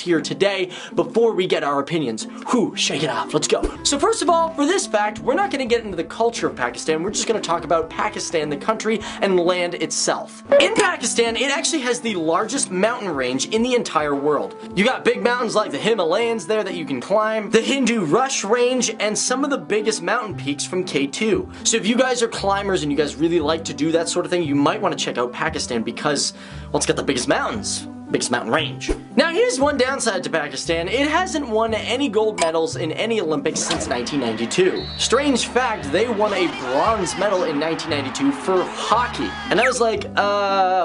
list here today before we get our opinions. Whew, shake it off, let's go. So first of all, for this fact, we're not going to get into the culture of Pakistan, we're just going to talk about Pakistan, the country, and land itself. In Pakistan, it actually has the largest mountain range in the entire world. You got big mountains like the Himalayas there that you can climb, the Hindu Kush Range, and some of the biggest mountain peaks from K2. So if you guys are climbers and you guys really like to do that sort of thing, you might want to check out Pakistan because, well, it's got the biggest mountains. Biggest mountain range. Now here's one downside to Pakistan. It hasn't won any gold medals in any Olympics since 1992. Strange fact, they won a bronze medal in 1992 for hockey. And I was like,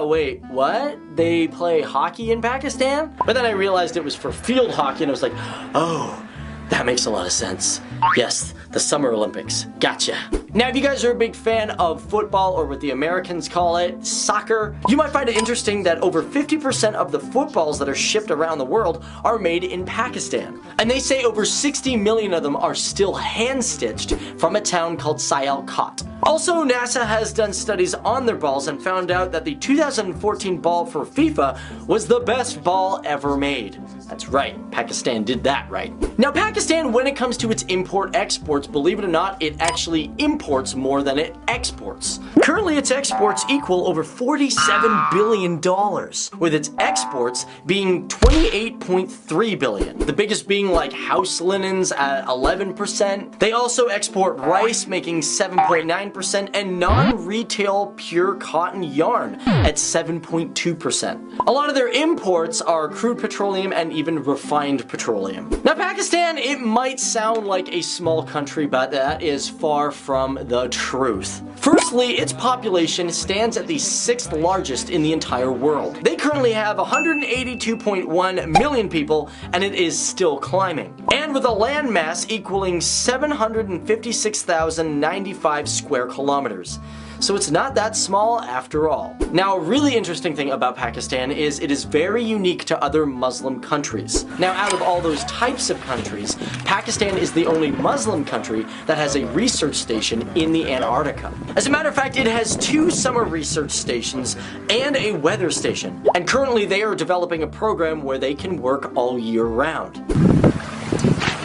wait, what? They play hockey in Pakistan? But then I realized it was for field hockey and I was like, oh, that makes a lot of sense. Yes, the Summer Olympics. Gotcha. Now, if you guys are a big fan of football, or what the Americans call it, soccer, you might find it interesting that over 50% of the footballs that are shipped around the world are made in Pakistan. And they say over 60 million of them are still hand-stitched from a town called Sialkot. Also, NASA has done studies on their balls and found out that the 2014 ball for FIFA was the best ball ever made. That's right, Pakistan did that right. Now, Pakistan, when it comes to its import-exports, believe it or not, it actually imports more than it exports. Currently, its exports equal over $47 billion, with its exports being $28.3 billion. The biggest being like house linens at 11%. They also export rice, making 7.9%, and non-retail pure cotton yarn at 7.2%. A lot of their imports are crude petroleum and even refined petroleum. Now, Pakistan, it might sound like a small country, but that is far from the truth. Firstly, its population stands at the 6th largest in the entire world. They currently have 182.1 million people, and it is still climbing. And with a land mass equaling 756,095 square kilometers. So it's not that small after all. Now, a really interesting thing about Pakistan is it is very unique to other Muslim countries. Now, out of all those types of countries, Pakistan is the only Muslim country that has a research station in the Antarctica. As a matter of fact, it has 2 summer research stations and a weather station. And currently they are developing a program where they can work all year round.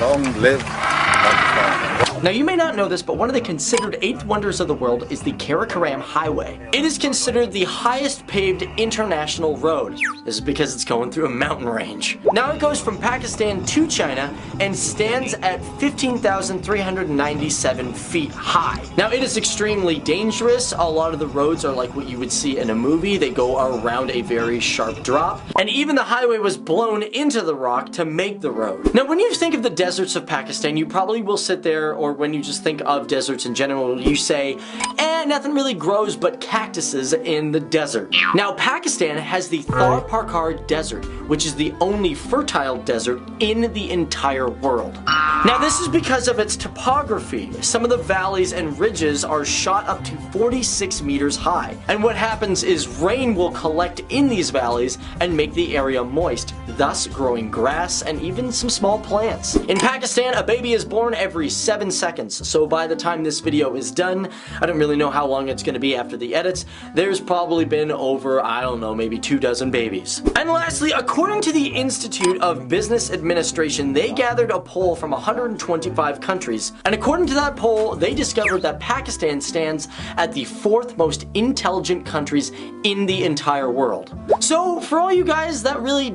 Long live Pakistan. Now, you may not know this, but one of the considered 8th wonders of the world is the Karakoram Highway. It is considered the highest paved international road. This is because it's going through a mountain range. Now, it goes from Pakistan to China and stands at 15,397 feet high. Now, it is extremely dangerous. A lot of the roads are like what you would see in a movie. They go around a very sharp drop. And even the highway was blown into the rock to make the road. Now, when you think of the deserts of Pakistan, you probably will sit there, or when you just think of deserts in general, you say, nothing really grows but cactuses in the desert. Now, Pakistan has the Thar Parkar Desert, which is the only fertile desert in the entire world. Now, this is because of its topography. Some of the valleys and ridges are shot up to 46 meters high. And what happens is rain will collect in these valleys and make the area moist, thus growing grass and even some small plants. In Pakistan, a baby is born every 7 seconds, so by the time this video is done, I don't really know how long it's going to be after the edits, there's probably been over, I don't know, maybe 24 babies. And lastly, according to the Institute of Business Administration, they gathered a poll from 125 countries, and according to that poll, they discovered that Pakistan stands at the 4th most intelligent countries in the entire world. So, for all you guys that really